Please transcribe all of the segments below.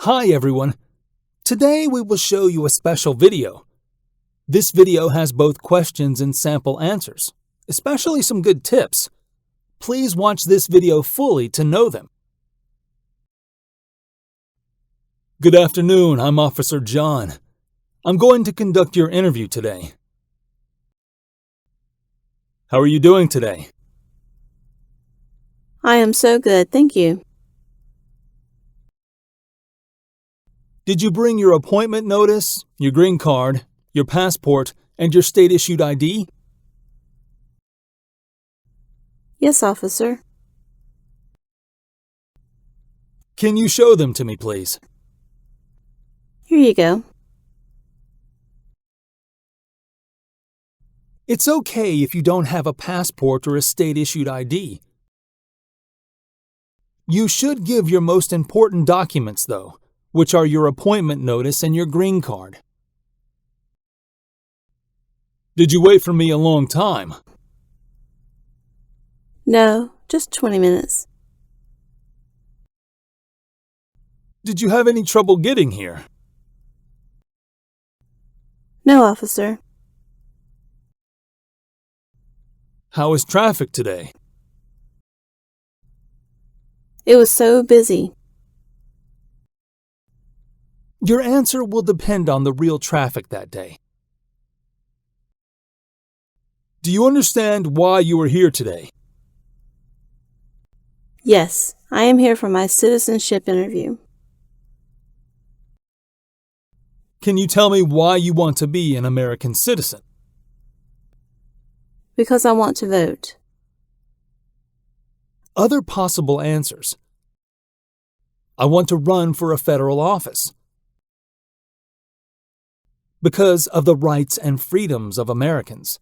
Hi everyone! Today we will show you a special video. This video has both questions and sample answers, especially some good tips. Please watch this video fully to know them. Good afternoon, I'm Officer John. I'm going to conduct your interview today. How are you doing today? I am so good, thank you. Did you bring your appointment notice, your green card, your passport, and your state-issued ID? Yes, officer. Can you show them to me, please? Here you go. It's okay if you don't have a passport or a state-issued ID. You should give your most important documents, though, which are your appointment notice and your green card. Did you wait for me a long time? No, just 20 minutes. Did you have any trouble getting here? No, officer. How is traffic today? It was so busy. Your answer will depend on the real traffic that day. Do you understand why you are here today? Yes, I am here for my citizenship interview. Can you tell me why you want to be an American citizen? Because I want to vote. Other possible answers. I want to run for a federal office. Because of the rights and freedoms of Americans.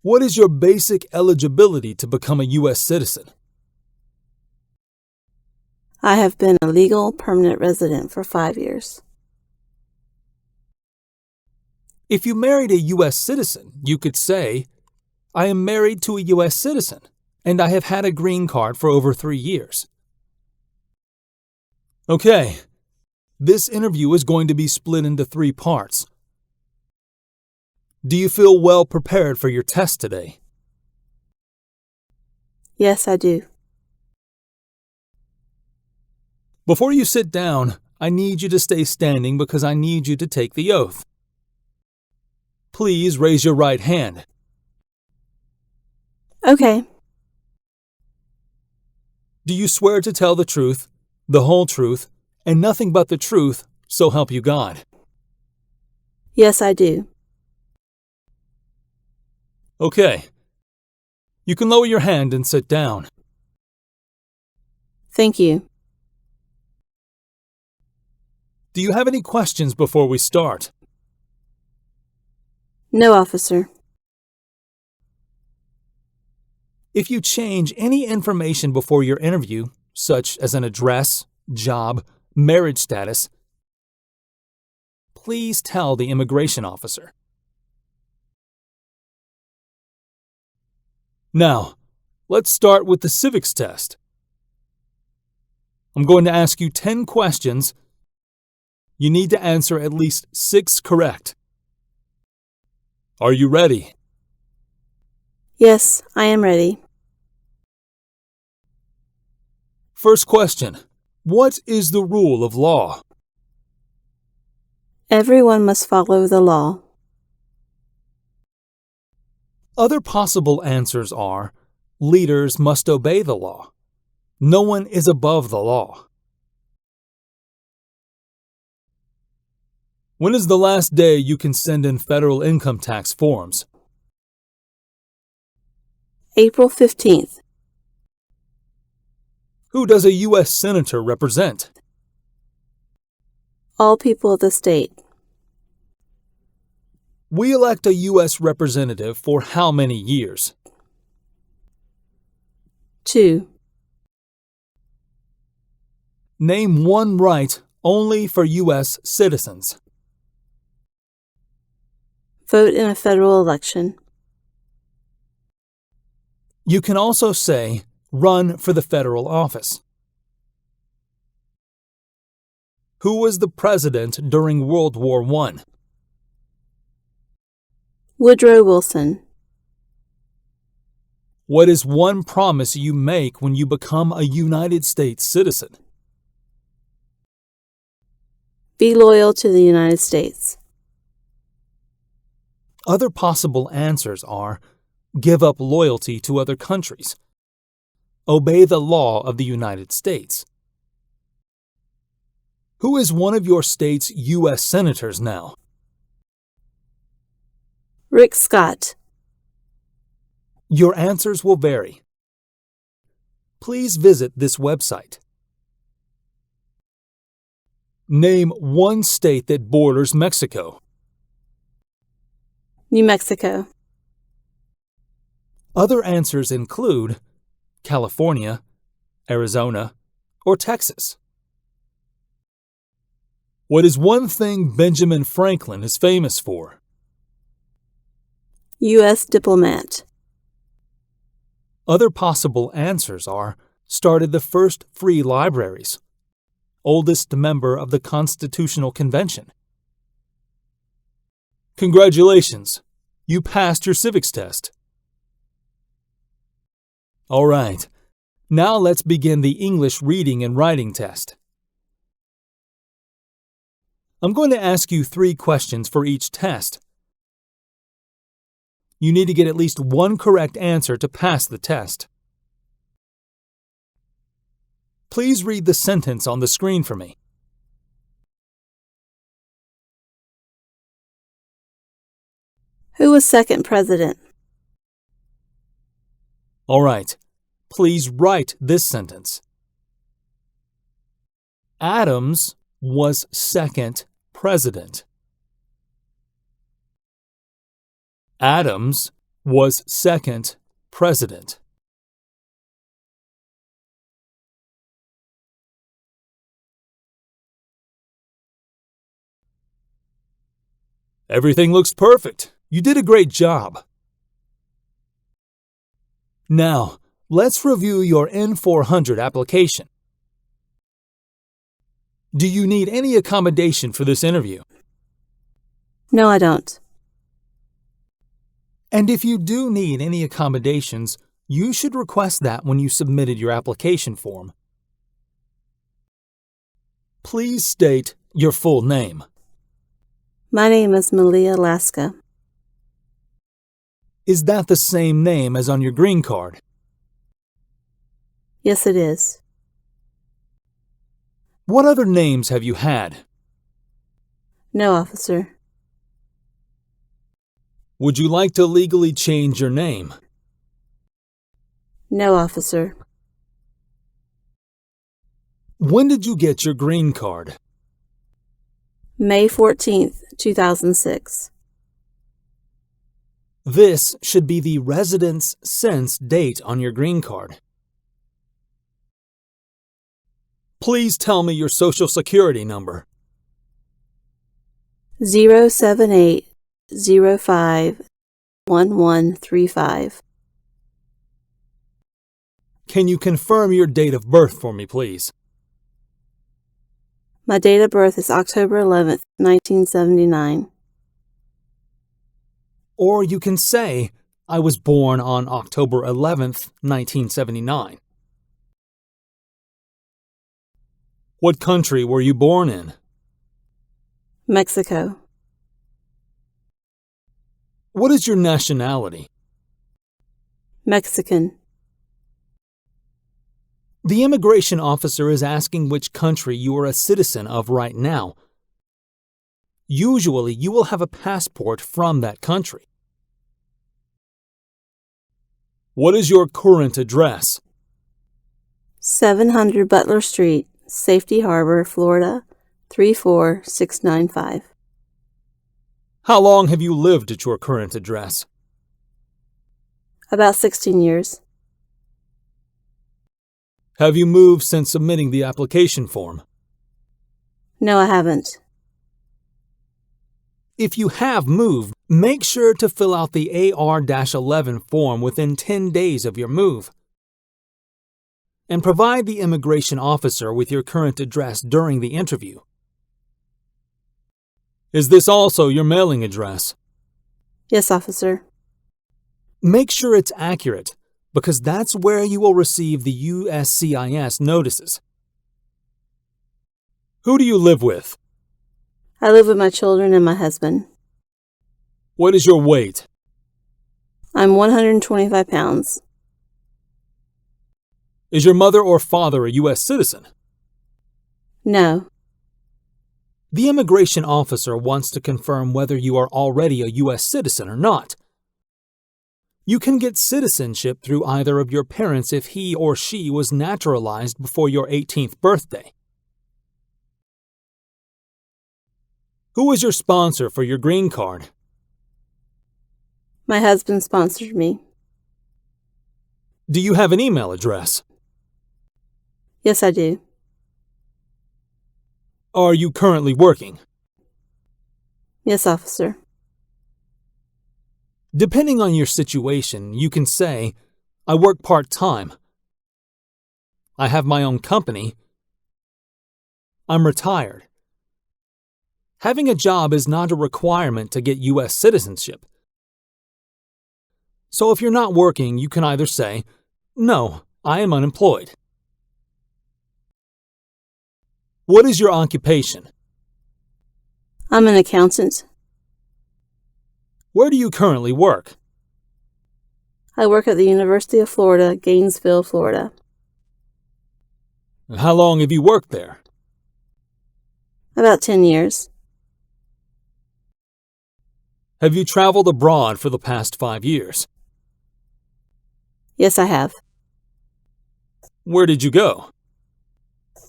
What is your basic eligibility to become a US citizen? I have been a legal permanent resident for 5 years. If you married a US citizen, you could say, I am married to a US citizen, and I have had a green card for over 3 years. Okay. This interview is going to be split into 3 parts. Do you feel well prepared for your test today? Yes, I do. Before you sit down, I need you to stay standing because I need you to take the oath. Please raise your right hand. Okay. Do you swear to tell the truth, the whole truth, and nothing but the truth, so help you God? Yes, I do. Okay. You can lower your hand and sit down. Thank you. Do you have any questions before we start? No, officer. If you change any information before your interview, such as an address, job, marriage status, please tell the immigration officer. Now, let's start with the civics test. I'm going to ask you 10 questions. You need to answer at least 6 correct. Are you ready? Yes, I am ready. First question. What is the rule of law? Everyone must follow the law. Other possible answers are, leaders must obey the law. No one is above the law. When is the last day you can send in federal income tax forms? April 15th. Who does a U.S. Senator represent? All people of the state. We elect a U.S. representative for how many years? 2. Name one right only for U.S. citizens. Vote in a federal election. You can also say, run for the federal office. Who was the president during World War I? Woodrow Wilson. What is one promise you make when you become a United States citizen? Be loyal to the United States. Other possible answers are give up loyalty to other countries, obey the law of the United States. Who is one of your state's US senators now? Rick Scott. Your answers will vary. Please visit this website. Name one state that borders Mexico. New Mexico. Other answers include California, Arizona, or Texas. What is one thing Benjamin Franklin is famous for? U.S. diplomat. Other possible answers are started the first free libraries, oldest member of the Constitutional Convention. Congratulations, you passed your civics test. All right, now let's begin the English reading and writing test. I'm going to ask you 3 questions for each test. You need to get at least one correct answer to pass the test. Please read the sentence on the screen for me. Who was second president? All right, please write this sentence. Adams was second president. Adams was second president. Everything looks perfect. You did a great job. Now, let's review your N400 application. Do you need any accommodation for this interview? No, I don't. And if you do need any accommodations, you should request that when you submitted your application form. Please state your full name. My name is Malia Laska. Is that the same name as on your green card? Yes, it is. What other names have you had? No, officer. Would you like to legally change your name? No, officer. When did you get your green card? May 14th, 2006. This should be the residence since date on your green card. Please tell me your social security number. 078051135. Can you confirm your date of birth for me, please? My date of birth is October 11th, 1979. Or you can say, I was born on October 11th, 1979. What country were you born in? Mexico. What is your nationality? Mexican. The immigration officer is asking which country you are a citizen of right now. Usually, you will have a passport from that country. What is your current address? 700 Butler Street, Safety Harbor, Florida, 34695. How long have you lived at your current address? About 16 years. Have you moved since submitting the application form? No, I haven't. If you have moved, make sure to fill out the AR-11 form within 10 days of your move. And provide the immigration officer with your current address during the interview. Is this also your mailing address? Yes, officer. Make sure it's accurate, because that's where you will receive the USCIS notices. Who do you live with? I live with my children and my husband. What is your weight? I'm 125 pounds. Is your mother or father a U.S. citizen? No. The immigration officer wants to confirm whether you are already a U.S. citizen or not. You can get citizenship through either of your parents if he or she was naturalized before your 18th birthday. Who was your sponsor for your green card? My husband sponsored me. Do you have an email address? Yes, I do. Are you currently working? Yes, officer. Depending on your situation, you can say, I work part-time. I have my own company. I'm retired. Having a job is not a requirement to get U.S. citizenship. So if you're not working, you can either say, no, I am unemployed. What is your occupation? I'm an accountant. Where do you currently work? I work at the University of Florida, Gainesville, Florida. How long have you worked there? About 10 years. Have you traveled abroad for the past 5 years? Yes, I have. Where did you go?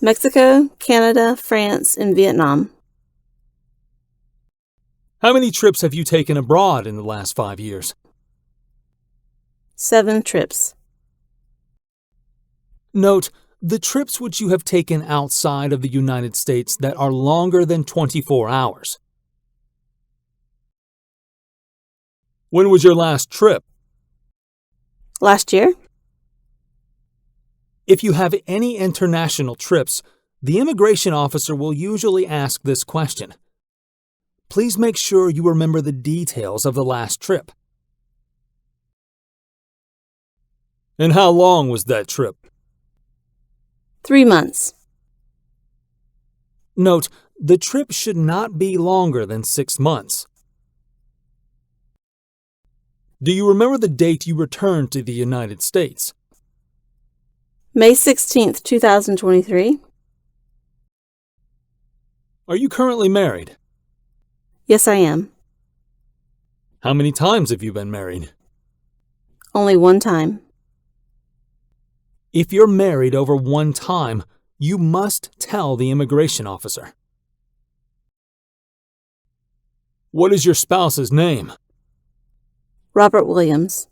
Mexico, Canada, France, and Vietnam. How many trips have you taken abroad in the last 5 years? 7 trips. Note, the trips which you have taken outside of the United States that are longer than 24 hours. When was your last trip? Last year? If you have any international trips, the immigration officer will usually ask this question. Please make sure you remember the details of the last trip. And how long was that trip? 3 months. Note, the trip should not be longer than 6 months. Do you remember the date you returned to the United States? May 16th, 2023. Are you currently married? Yes, I am. How many times have you been married? Only 1 time. If you're married over 1 time, you must tell the immigration officer. What is your spouse's name? Robert Williams.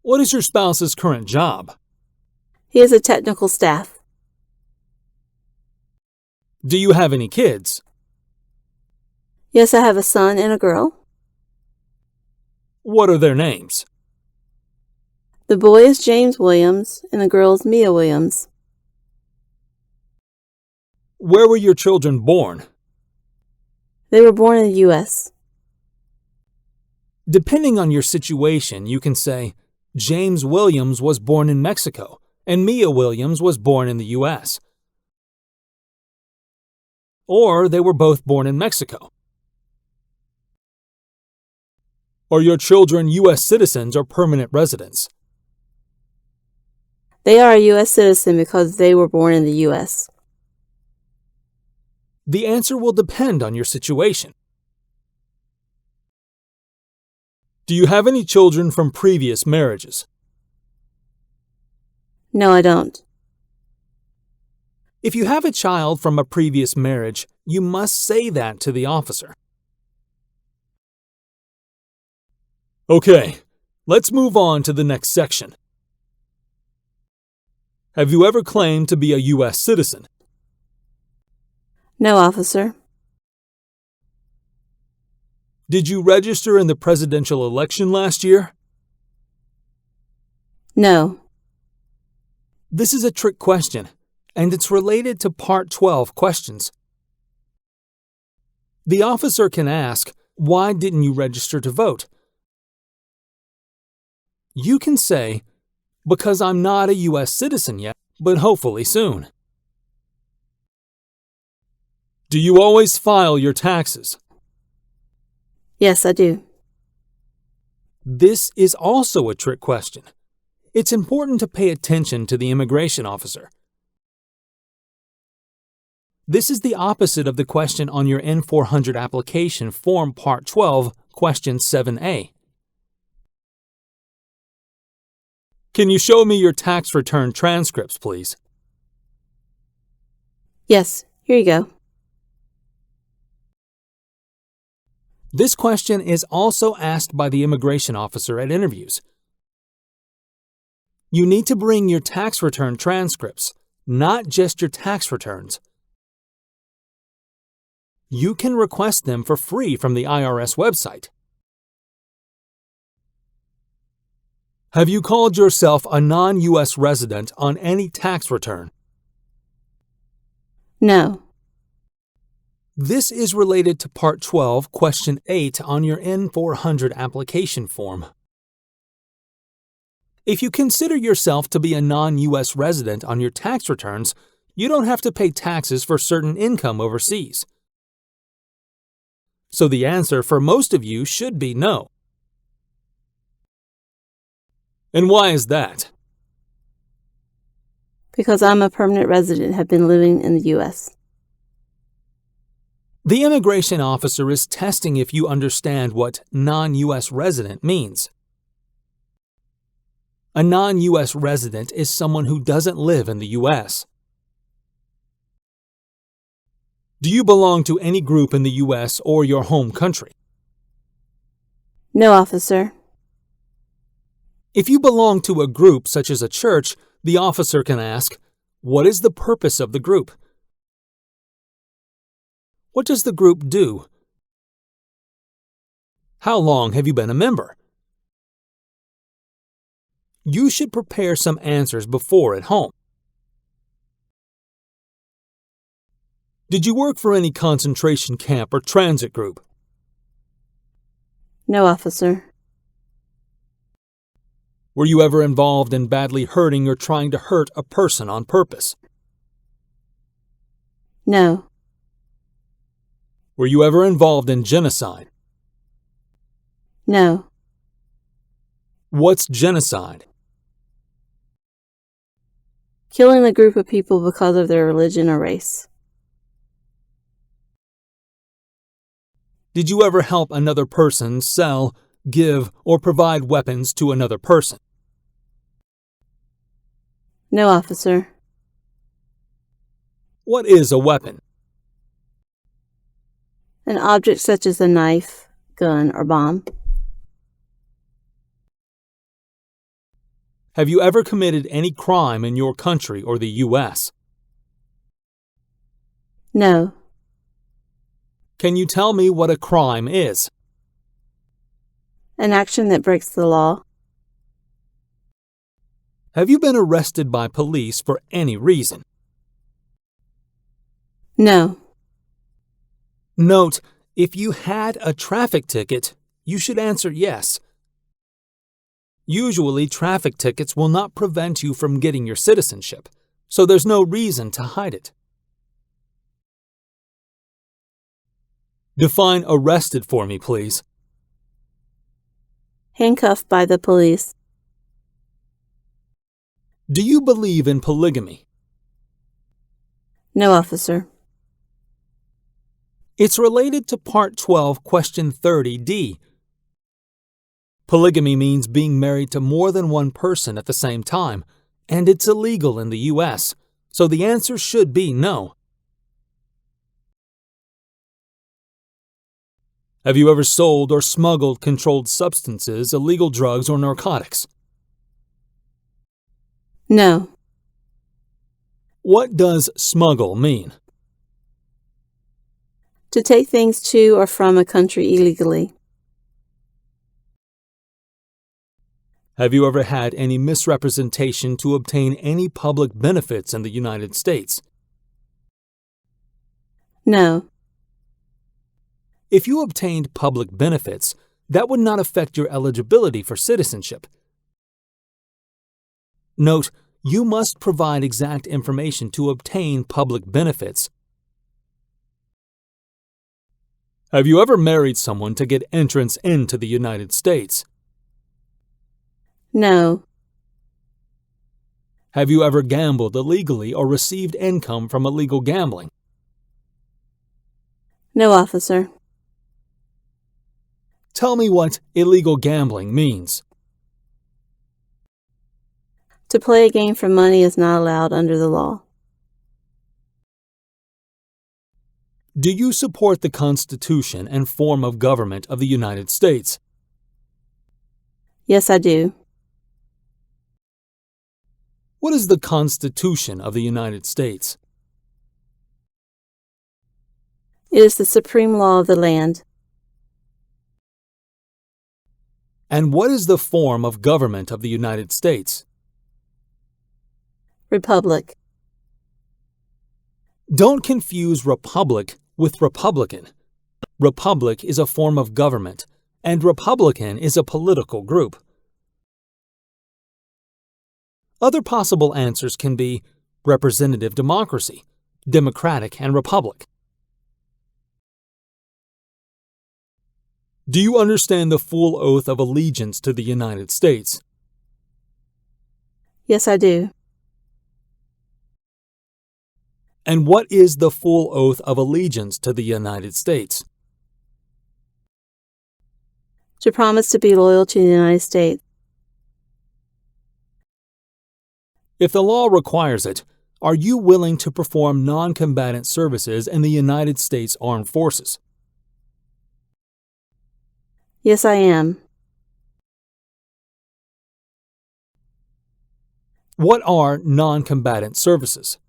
What is your spouse's current job? He is a technical staff. Do you have any kids? Yes, I have a son and a girl. What are their names? The boy is James Williams and the girl is Mia Williams. Where were your children born? They were born in the U.S. Depending on your situation, you can say, James Williams was born in Mexico and Mia Williams was born in the U.S. Or they were both born in Mexico. Are your children U.S. citizens or permanent residents? They are a U.S. citizen because they were born in the U.S. The answer will depend on your situation. Do you have any children from previous marriages? No, I don't. If you have a child from a previous marriage, you must say that to the officer. Okay, let's move on to the next section. Have you ever claimed to be a U.S. citizen? No, officer. Did you register in the presidential election last year? No. This is a trick question, and it's related to Part 12 questions. The officer can ask, "Why didn't you register to vote?" You can say, "Because I'm not a US citizen yet, but hopefully soon." Do you always file your taxes? Yes, I do. This is also a trick question. It's important to pay attention to the immigration officer. This is the opposite of the question on your N-400 application form Part 12, Question 7A. Can you show me your tax return transcripts, please? Yes, here you go. This question is also asked by the immigration officer at interviews. You need to bring your tax return transcripts, not just your tax returns. You can request them for free from the IRS website. Have you called yourself a non-US resident on any tax return? No. This is related to Part 12, Question 8 on your N-400 application form. If you consider yourself to be a non-US resident on your tax returns, you don't have to pay taxes for certain income overseas. So the answer for most of you should be no. And why is that? Because I'm a permanent resident and have been living in the U.S. The immigration officer is testing if you understand what non-US resident means. A non-US resident is someone who doesn't live in the U.S. Do you belong to any group in the U.S. or your home country? No, officer. If you belong to a group such as a church, the officer can ask, "What is the purpose of the group?" What does the group do? How long have you been a member? You should prepare some answers before at home. Did you work for any concentration camp or transit group? No, officer. Were you ever involved in badly hurting or trying to hurt a person on purpose? No. Were you ever involved in genocide? No. What's genocide? Killing a group of people because of their religion or race. Did you ever help another person sell, give, or provide weapons to another person? No, officer. What is a weapon? An object such as a knife, gun, or bomb. Have you ever committed any crime in your country or the U.S.? No. Can you tell me what a crime is? An action that breaks the law. Have you been arrested by police for any reason? No. Note, if you had a traffic ticket, you should answer yes. Usually, traffic tickets will not prevent you from getting your citizenship, so there's no reason to hide it. Define arrested for me, please. Handcuffed by the police. Do you believe in polygamy? No, officer. It's related to Part 12, Question 30D. Polygamy means being married to more than one person at the same time, and it's illegal in the U.S., so the answer should be no. Have you ever sold or smuggled controlled substances, illegal drugs, or narcotics? No. What does smuggle mean? To take things to or from a country illegally. Have you ever had any misrepresentation to obtain any public benefits in the United States? No. If you obtained public benefits, that would not affect your eligibility for citizenship. Note, you must provide exact information to obtain public benefits. Have you ever married someone to get entrance into the United States? No. Have you ever gambled illegally or received income from illegal gambling? No, officer. Tell me what illegal gambling means. To play a game for money is not allowed under the law. Do you support the Constitution and form of government of the United States? Yes, I do. What is the Constitution of the United States? It is the supreme law of the land. And what is the form of government of the United States? Republic. Don't confuse republic with Republican. Republic is a form of government, and Republican is a political group. Other possible answers can be representative democracy, democratic, and republic. Do you understand the full oath of allegiance to the United States? Yes, I do. And what is the full oath of allegiance to the United States? To promise to be loyal to the United States. If the law requires it, are you willing to perform non-combatant services in the United States Armed Forces? Yes, I am. What are non-combatant services?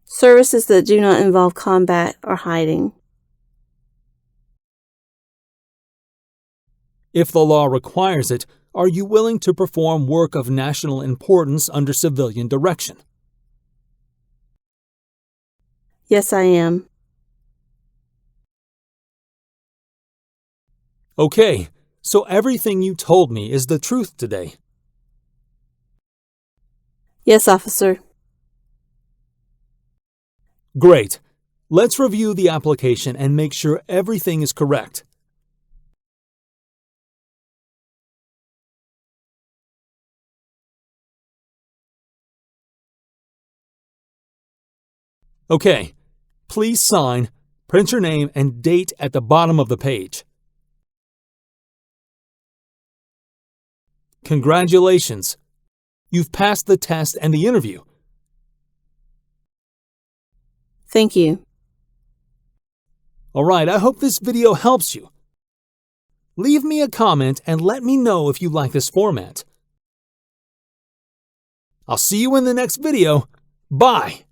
Services that do not involve combat or hiding. If the law requires it, are you willing to perform work of national importance under civilian direction? Yes, I am. Okay, so everything you told me is the truth today. Yes, officer. Great. Let's review the application and make sure everything is correct. Okay, please sign, print your name and date at the bottom of the page. Congratulations! You've passed the test and the interview. Thank you. All right, I hope this video helps you. Leave me a comment and let me know if you like this format. I'll see you in the next video. Bye!